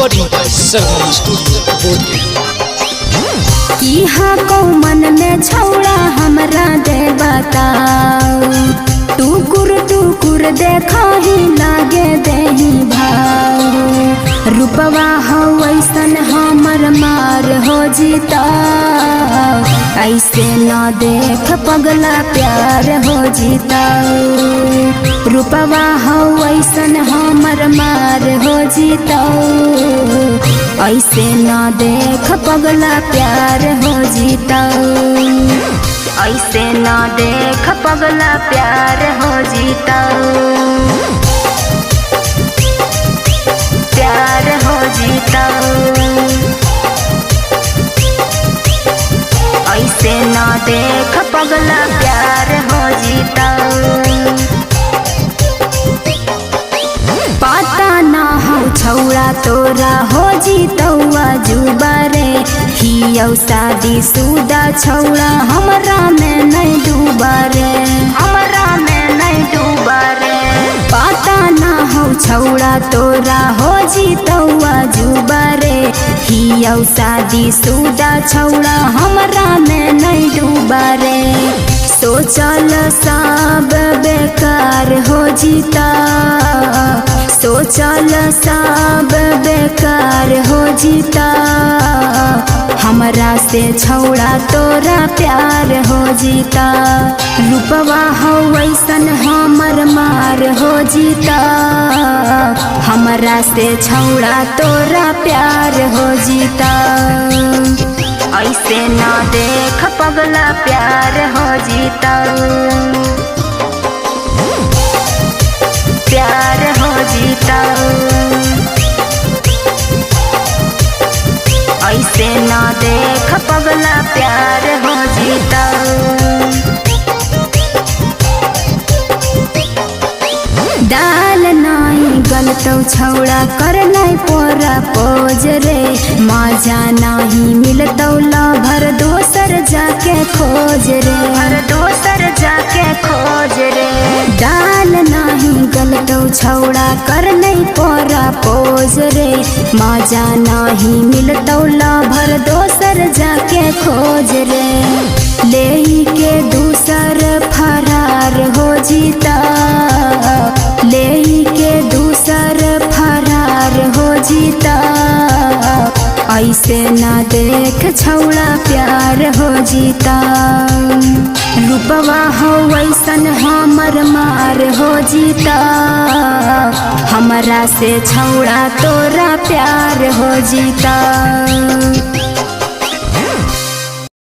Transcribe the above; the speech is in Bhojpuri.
रिकॉर्डिंग बाय सरगम स्टूडियो बोलके इहा को मन में छौड़ा हमरा दे बताओ, टुकुर टुकुर देखा ही लागे देही भाव, रूपवा हो ऐसन हमर मार हो जीता, ऐसे न देख पगला प्यार हो जीता, रूपवा हो ऐसन हमर मार हो जीता, ऐसे न देख पगला प्यार हो जीता, ऐसे न देख पगला प्यार हो जीता, प्यार हो जीता, ऐसे न देख पगला प्यार हो जीता, पता ना हो छौड़ा तोरा हो जीतौआ जुबारे, हियौ शादी सुदा छौड़ा हमरा में नहीं डूबा रे, हमरा में नहीं डूबा रे, पता ना हो छौड़ा तोरा हो जीतौआ जुबारे, हियौ शादी सुदा छौड़ा हमरा में नहीं डूबा रे, सोचल सब बेकार हो जीता, सोचल सब बेकार हो जीता, हमरा से छौड़ा तोरा प्यार हो जीता, रूपवा हो ऐसन हमर मार हो जीता, हमरा से छौड़ा तोरा प्यार हो जीता, ऐसे ना देख पगला प्यार हो जीता, प्यार हो जीता, ऐसे ना देख पगला प्यार हो जीता, डाल नहीं गलतौ छौड़ा कर नहीं पोरा पोज रे, मजा नहीं मिलतौ लभर दोसर जाके खोज रे, भर दोसर जाके खोज रे, डाल नहीं गलतौ छौड़ा कर नहीं पोरा पोज रे, मजा नहीं मिलतौ लभर दोसर जाके खोज रे, ले के दूसर फरार हो जीता, ले के दूसर फरार हो जीता, ऐसे ना देख छौड़ा प्यार हो जीता, रूपवा हो ऐसन हमर मार हो जीता, हमरा से छौड़ा तोरा प्यार हो जीता।